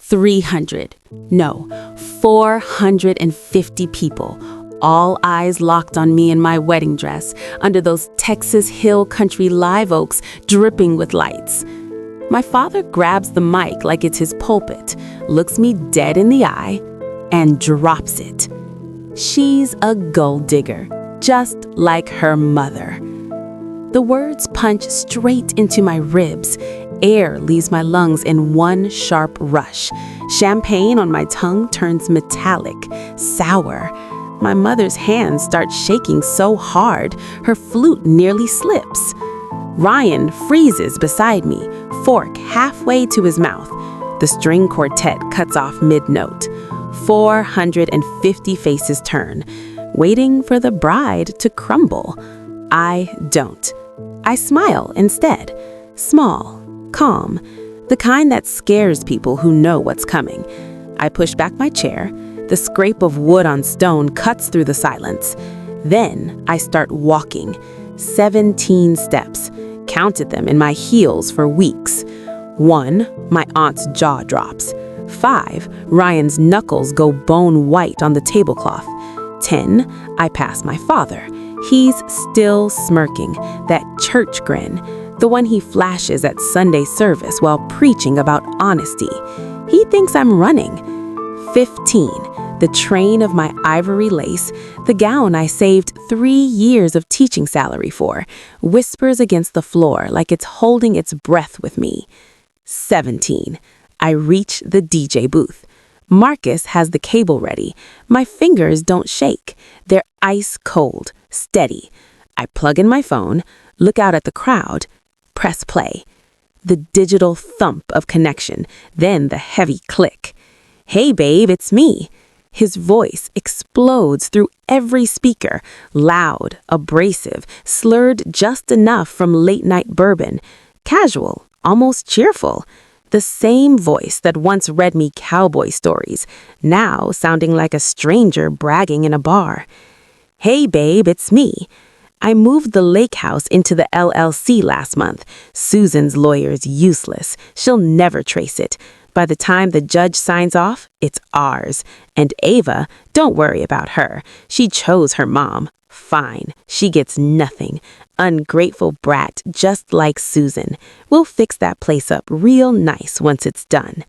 300, no, 450 people, all eyes locked on me in my wedding dress under those Texas Hill Country live oaks dripping with lights. My father grabs the mic like it's his pulpit, looks me dead in the eye, and drops it. She's a gold digger, just like her mother. The words punch straight into my ribs. Air leaves my lungs in one sharp rush. Champagne on my tongue turns metallic, sour. My mother's hands start shaking so hard, her flute nearly slips. Ryan freezes beside me, fork halfway to his mouth. The string quartet cuts off mid-note. 450 faces turn, waiting for the bride to crumble. I don't. I smile instead. Small, calm, the kind that scares people who know what's coming. I push back my chair. The scrape of wood on stone cuts through the silence. Then I start walking. 17 steps. Counted them in my heels for weeks. 1, my aunt's jaw drops. 5, Ryan's knuckles go bone white on the tablecloth. 10, I pass my father. He's still smirking, that church grin, the one he flashes at Sunday service while preaching about honesty. He thinks I'm running. 15, the train of my ivory lace, the gown I saved 3 years of teaching salary for, whispers against the floor like it's holding its breath with me. 17, I reach the DJ booth. Marcus has the cable ready. My fingers don't shake. They're ice cold, steady. I plug in my phone, look out at the crowd, press play. The digital thump of connection, then the heavy click. Hey babe, it's me. His voice explodes through every speaker, loud, abrasive, slurred just enough from late-night bourbon. Casual, almost cheerful. The same voice that once read me cowboy stories, now sounding like a stranger bragging in a bar. Hey babe, it's me. I moved the lake house into the LLC last month. Susan's lawyer's useless. She'll never trace it. By the time the judge signs off, it's ours. And Ava, don't worry about her. She chose her mom. Fine, she gets nothing. Ungrateful brat just like Susan. We'll fix that place up real nice once it's done.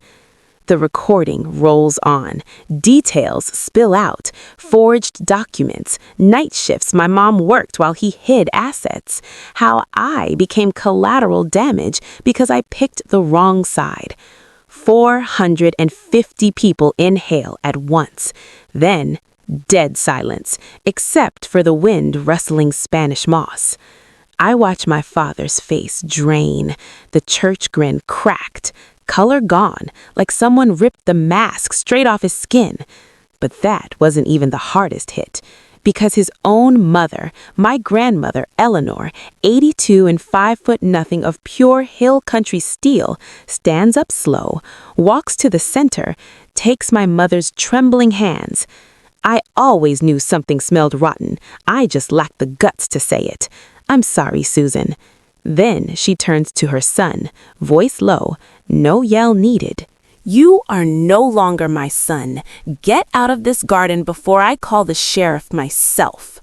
The recording rolls on. Details spill out. Forged documents. Night shifts my mom worked while he hid assets. How I became collateral damage because I picked the wrong side. 450 people inhale at once. Then, dead silence, except for the wind rustling Spanish moss. I watch my father's face drain, the church grin cracked, color gone, like someone ripped the mask straight off his skin. But that wasn't even the hardest hit, because his own mother, my grandmother Eleanor, 82 and 5'0" of pure hill country steel, stands up slow, walks to the center, takes my mother's trembling hands. I always knew something smelled rotten. I just lacked the guts to say it. I'm sorry, Susan. Then she turns to her son, voice low, no yell needed. You are no longer my son. Get out of this garden before I call the sheriff myself.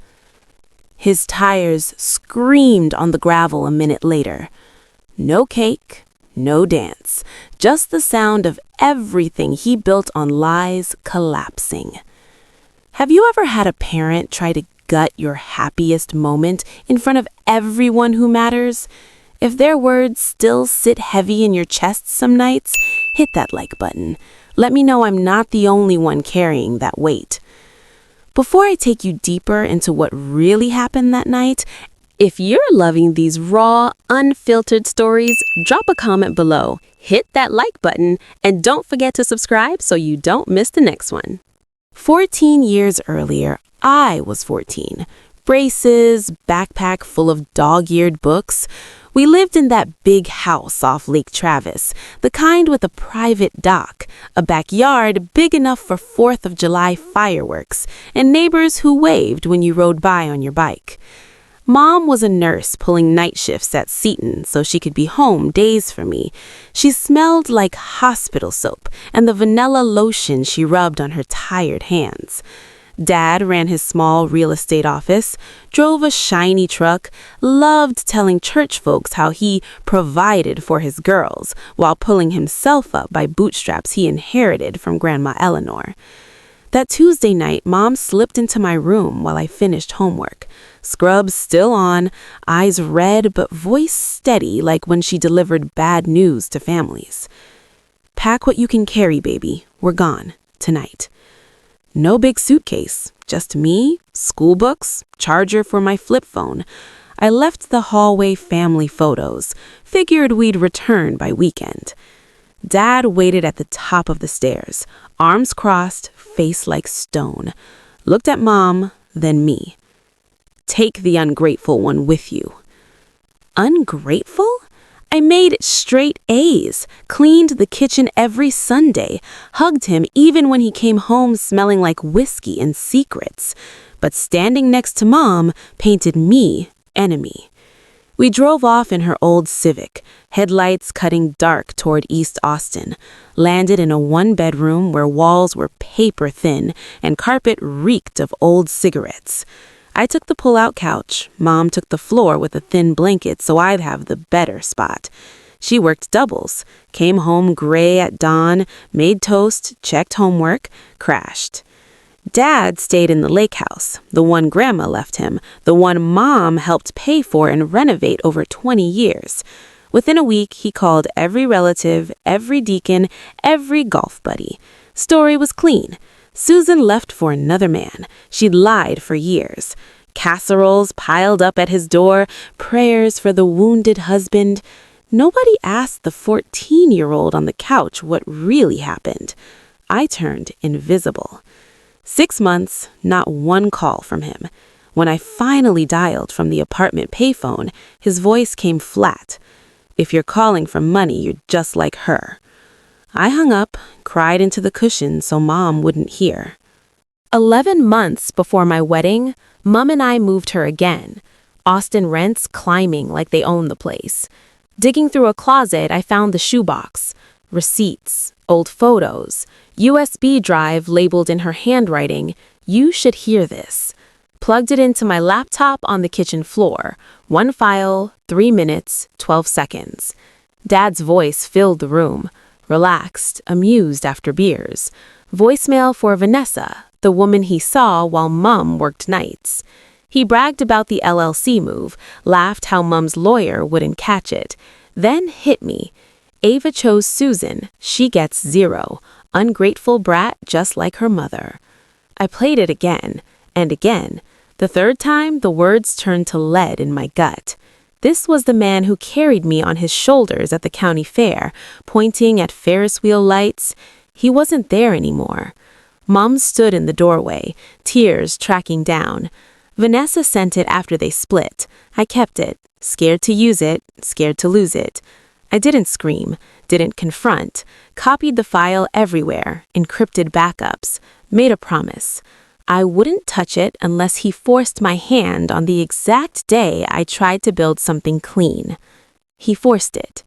His tires screamed on the gravel a minute later. No cake, no dance, just the sound of everything he built on lies collapsing. Have you ever had a parent try to gut your happiest moment in front of everyone who matters? If their words still sit heavy in your chest some nights, hit that like button. Let me know I'm not the only one carrying that weight. Before I take you deeper into what really happened that night, if you're loving these raw, unfiltered stories, drop a comment below, hit that like button, and don't forget to subscribe so you don't miss the next one. 14 years earlier, I was 14. Braces, backpack full of dog-eared books. We lived in that big house off Lake Travis, the kind with a private dock, a backyard big enough for 4th of July fireworks, and neighbors who waved when you rode by on your bike. Mom was a nurse pulling night shifts at Seton so she could be home days for me. She smelled like hospital soap and the vanilla lotion she rubbed on her tired hands. Dad ran his small real estate office, drove a shiny truck, loved telling church folks how he provided for his girls while pulling himself up by bootstraps he inherited from Grandma Eleanor. That Tuesday night, Mom slipped into my room while I finished homework. Scrubs still on, eyes red but voice steady like when she delivered bad news to families. "Pack what you can carry, baby. We're gone. Tonight." No big suitcase, just me, school books, charger for my flip phone. I left the hallway family photos, figured we'd return by weekend. Dad waited at the top of the stairs, arms crossed, face like stone. Looked at Mom, then me. "Take the ungrateful one with you." Ungrateful? I made straight A's, cleaned the kitchen every Sunday, hugged him even when he came home smelling like whiskey and secrets. But standing next to Mom painted me enemy. We drove off in her old Civic, headlights cutting dark toward East Austin, landed in a one-bedroom where walls were paper thin and carpet reeked of old cigarettes. I took the pull-out couch. Mom took the floor with a thin blanket so I'd have the better spot. She worked doubles, came home gray at dawn, made toast, checked homework, crashed. Dad stayed in the lake house, the one Grandma left him, the one Mom helped pay for and renovate over 20 years. Within a week, he called every relative, every deacon, every golf buddy. Story was clean. Susan left for another man. She'd lied for years. Casseroles piled up at his door, prayers for the wounded husband. Nobody asked the 14-year-old on the couch what really happened. I turned invisible. 6 months, not one call from him. When I finally dialed from the apartment payphone, his voice came flat. "If you're calling for money, you're just like her." I hung up, cried into the cushion so Mom wouldn't hear. 11 months before my wedding, Mom and I moved her again. Austin rents climbing like they own the place. Digging through a closet, I found the shoebox. Receipts, old photos, USB drive labeled in her handwriting, "You should hear this." Plugged it into my laptop on the kitchen floor. One file, 3 minutes, 12 seconds. Dad's voice filled the room. Relaxed, amused after beers. Voicemail for Vanessa, the woman he saw while Mom worked nights. He bragged about the LLC move, laughed how Mom's lawyer wouldn't catch it. Then hit me. Ava chose Susan. She gets 0. Ungrateful brat just like her mother. I played it again and again. The third time, the words turned to lead in my gut. This was the man who carried me on his shoulders at the county fair, pointing at Ferris wheel lights. He wasn't there anymore. Mom stood in the doorway, tears tracking down. Vanessa sent it after they split. I kept it, scared to use it, scared to lose it. I didn't scream, didn't confront, copied the file everywhere, encrypted backups, made a promise. I wouldn't touch it unless he forced my hand on the exact day I tried to build something clean. He forced it.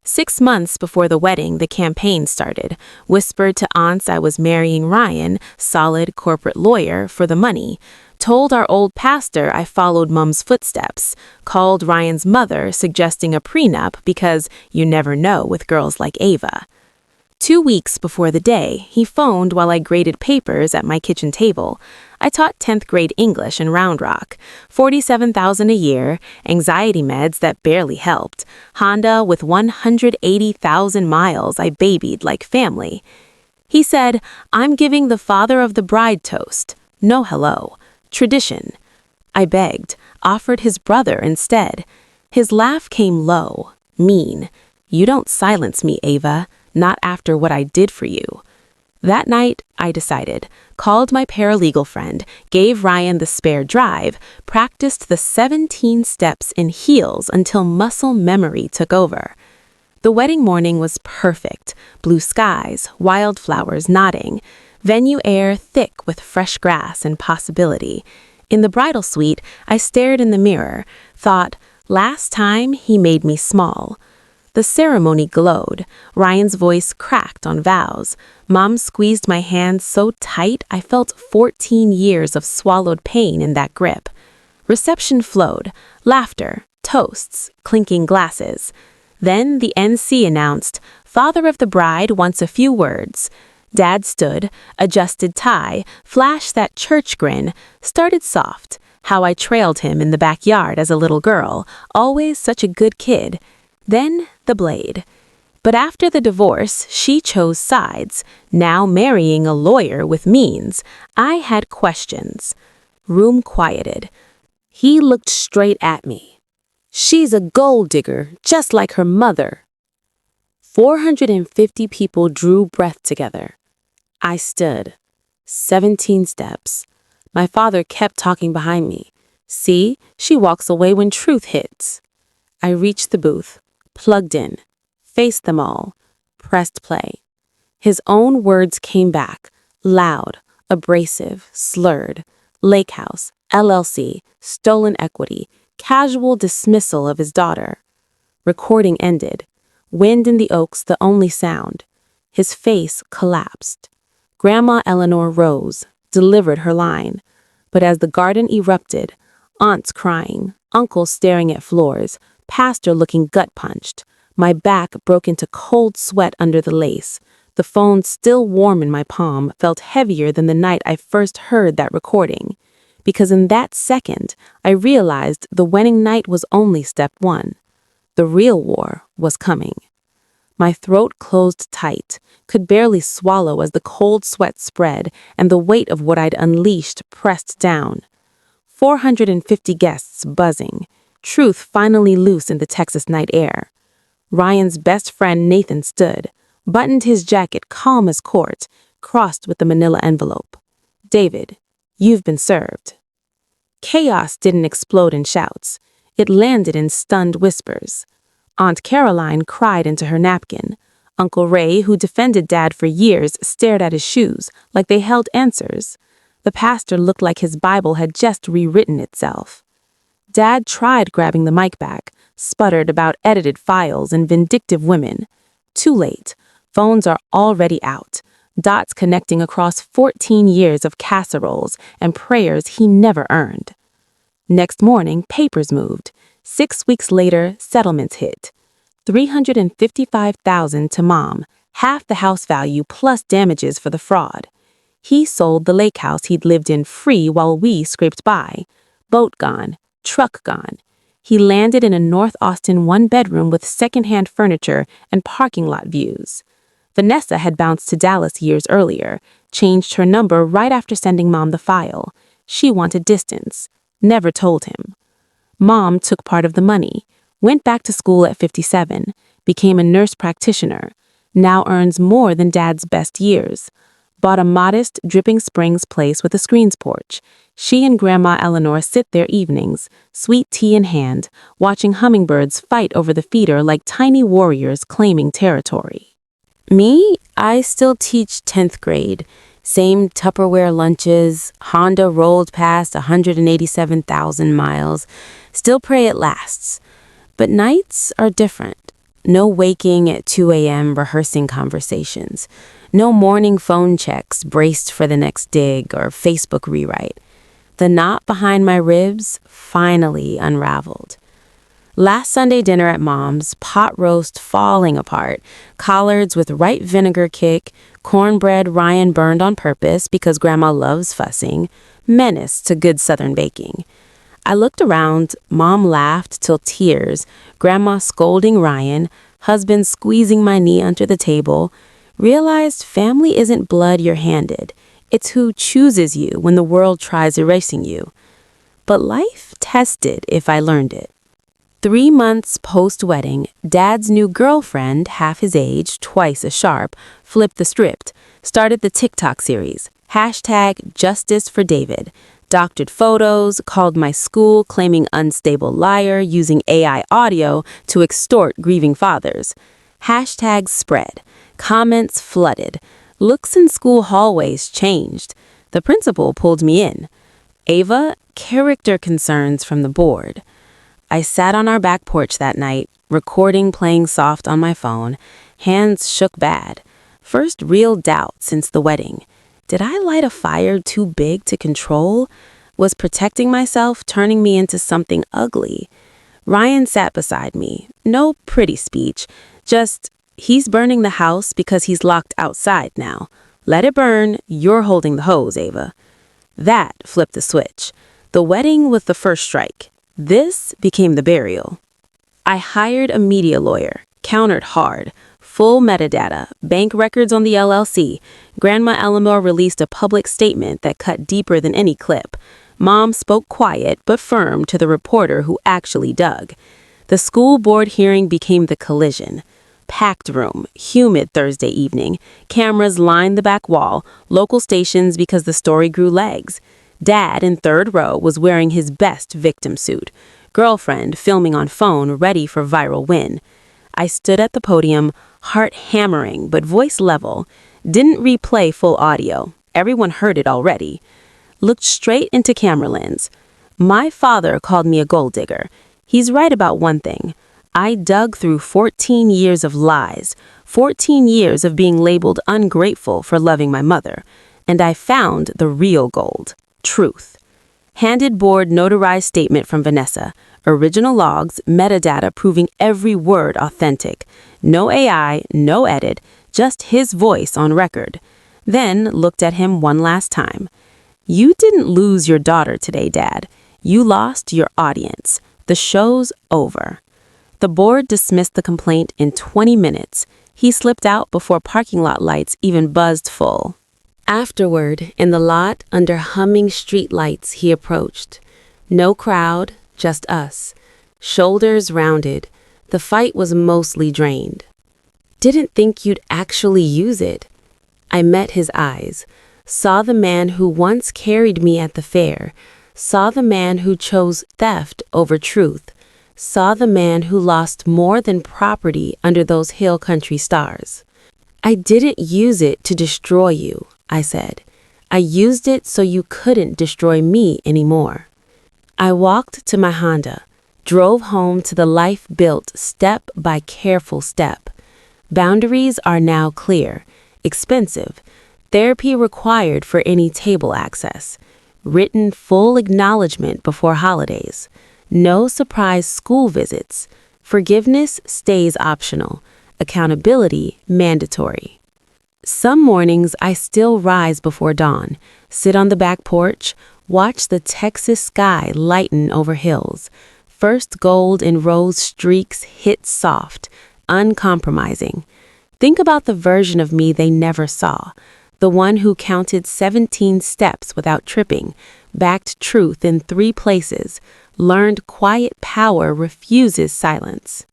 6 months before the wedding, the campaign started. Whispered to aunts I was marrying Ryan, solid corporate lawyer, for the money. Told our old pastor I followed Mom's footsteps. Called Ryan's mother, suggesting a prenup because you never know with girls like Ava. 2 weeks before the day, he phoned while I graded papers at my kitchen table. I taught 10th grade English in Round Rock, $47,000 a year, anxiety meds that barely helped, Honda with 180,000 miles I babied like family. He said, "I'm giving the father of the bride toast. No hello. Tradition." I begged, offered his brother instead. His laugh came low, mean. "You don't silence me, Ava. Not after what I did for you." That night, I decided, called my paralegal friend, gave Ryan the spare drive, practiced the 17 steps in heels until muscle memory took over. The wedding morning was perfect. Blue skies, wildflowers nodding, venue air thick with fresh grass and possibility. In the bridal suite, I stared in the mirror, thought, last time he made me small. The ceremony glowed. Ryan's voice cracked on vows. Mom squeezed my hand so tight I felt 14 years of swallowed pain in that grip. Reception flowed. Laughter, toasts, clinking glasses. Then the NC announced, "Father of the bride wants a few words." Dad stood, adjusted tie, flashed that church grin, started soft, how I trailed him in the backyard as a little girl, always such a good kid. Then the blade. But after the divorce, she chose sides, now marrying a lawyer with means. I had questions. Room quieted. He looked straight at me. "She's a gold digger, just like her mother." 450 people drew breath together. I stood. 17 steps. My father kept talking behind me. "See, she walks away when truth hits." I reached the booth, plugged in, faced them all, pressed play. His own words came back, loud, abrasive, slurred. Lake House, LLC, stolen equity, casual dismissal of his daughter. Recording ended. Wind in the oaks the only sound. His face collapsed. Grandma Eleanor rose, delivered her line. But as the garden erupted, aunts crying, uncles staring at floors, pastor looking gut-punched, my back broke into cold sweat under the lace. The phone, still warm in my palm, felt heavier than the night I first heard that recording. Because in that second, I realized the wedding night was only step one. The real war was coming. My throat closed tight, could barely swallow as the cold sweat spread and the weight of what I'd unleashed pressed down. 450 guests buzzing, truth finally loose in the Texas night air. Ryan's best friend Nathan stood, buttoned his jacket calm as court, crossed with the manila envelope. "David, you've been served." Chaos didn't explode in shouts. It landed in stunned whispers. Aunt Caroline cried into her napkin. Uncle Ray, who defended Dad for years, stared at his shoes like they held answers. The pastor looked like his Bible had just rewritten itself. Dad tried grabbing the mic back, sputtered about edited files and vindictive women. Too late. Phones are already out. Dots connecting across 14 years of casseroles and prayers he never earned. Next morning, papers moved. 6 weeks later, settlements hit. $355,000 to Mom, half the house value plus damages for the fraud. He sold the lake house he'd lived in free while we scraped by. Boat gone, truck gone. He landed in a North Austin one-bedroom with secondhand furniture and parking lot views. Vanessa had bounced to Dallas years earlier, changed her number right after sending Mom the file. She wanted distance. Never told him. Mom took part of the money, went back to school at 57, became a nurse practitioner, now earns more than Dad's best years. Bought a modest Dripping Springs place with a screens porch. She and Grandma Eleanor sit there evenings, sweet tea in hand, watching hummingbirds fight over the feeder like tiny warriors claiming territory. Me, I still teach 10th grade. Same Tupperware lunches, Honda rolled past 187,000 miles. Still pray it lasts. But nights are different. No waking at 2 a.m. rehearsing conversations. No morning phone checks braced for the next dig or Facebook rewrite. The knot behind my ribs finally unraveled. Last Sunday dinner at Mom's, pot roast falling apart, collards with right vinegar kick, cornbread Ryan burned on purpose because Grandma loves fussing, menace to good Southern baking. I looked around, Mom laughed till tears, Grandma scolding Ryan, husband squeezing my knee under the table, realized family isn't blood you're handed. It's who chooses you when the world tries erasing you. But life tested if I learned it. 3 months post-wedding, Dad's new girlfriend, half his age, twice as sharp, flipped the script, started the TikTok series, #JusticeForDavid, doctored photos, called my school claiming unstable liar using AI audio to extort grieving fathers. Hashtags spread, comments flooded, looks in school hallways changed. The principal pulled me in. Ava, character concerns from the board. I sat on our back porch that night, recording playing soft on my phone. Hands shook bad. First real doubt since the wedding. Did I light a fire too big to control? Was protecting myself turning me into something ugly? Ryan sat beside me. No pretty speech. Just, he's burning the house because he's locked outside now. Let it burn. You're holding the hose, Ava. That flipped the switch. The wedding was the first strike. This became the burial. I hired a media lawyer, countered hard, full metadata, bank records on the LLC. Grandma Eleanor released a public statement that cut deeper than any clip. Mom spoke quiet but firm to the reporter who actually dug. The school board hearing became the collision. Packed room, humid Thursday evening. Cameras lined the back wall, local stations because the story grew legs. Dad in third row was wearing his best victim suit. Girlfriend filming on phone, ready for viral win. I stood at the podium, heart hammering but voice level. Didn't replay full audio. Everyone heard it already. Looked straight into camera lens. My father called me a gold digger. He's right about one thing. I dug through 14 years of lies, 14 years of being labeled ungrateful for loving my mother, and I found the real gold, truth. Handed board notarized statement from Vanessa, original logs, metadata proving every word authentic. No AI, no edit, just his voice on record. Then looked at him one last time. You didn't lose your daughter today, Dad. You lost your audience. The show's over. The board dismissed the complaint in 20 minutes. He slipped out before parking lot lights even buzzed full. Afterward, in the lot under humming street lights, he approached. No crowd, just us. Shoulders rounded. The fight was mostly drained. Didn't think you'd actually use it. I met his eyes. Saw the man who once carried me at the fair. Saw the man who chose theft over truth. Saw the man who lost more than property under those hill country stars. I didn't use it to destroy you, I said. I used it so you couldn't destroy me anymore. I walked to my Honda, drove home to the life built step by careful step. Boundaries are now clear, expensive, therapy required for any table access, written full acknowledgement before holidays. No surprise school visits. Forgiveness stays optional. Accountability mandatory. Some mornings I still rise before dawn, sit on the back porch, watch the Texas sky lighten over hills. First gold and rose streaks hit soft, uncompromising. Think about the version of me they never saw. The one who counted 17 steps without tripping, backed truth in 3 places, learned quiet power refuses silence.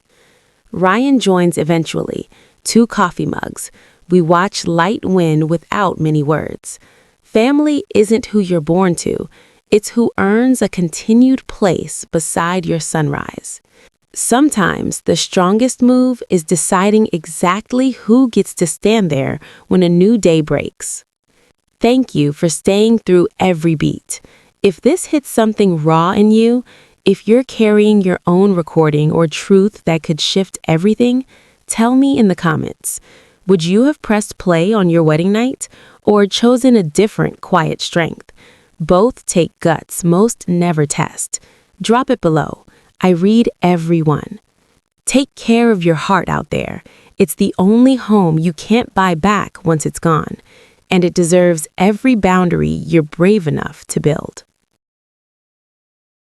Ryan joins eventually, 2 coffee mugs. We watch light win without many words. Family isn't who you're born to. It's who earns a continued place beside your sunrise. Sometimes the strongest move is deciding exactly who gets to stand there when a new day breaks. Thank you for staying through every beat. If this hits something raw in you, if you're carrying your own recording or truth that could shift everything, tell me in the comments. Would you have pressed play on your wedding night or chosen a different quiet strength? Both take guts most never test. Drop it below. I read every one. Take care of your heart out there. It's the only home you can't buy back once it's gone, and it deserves every boundary you're brave enough to build.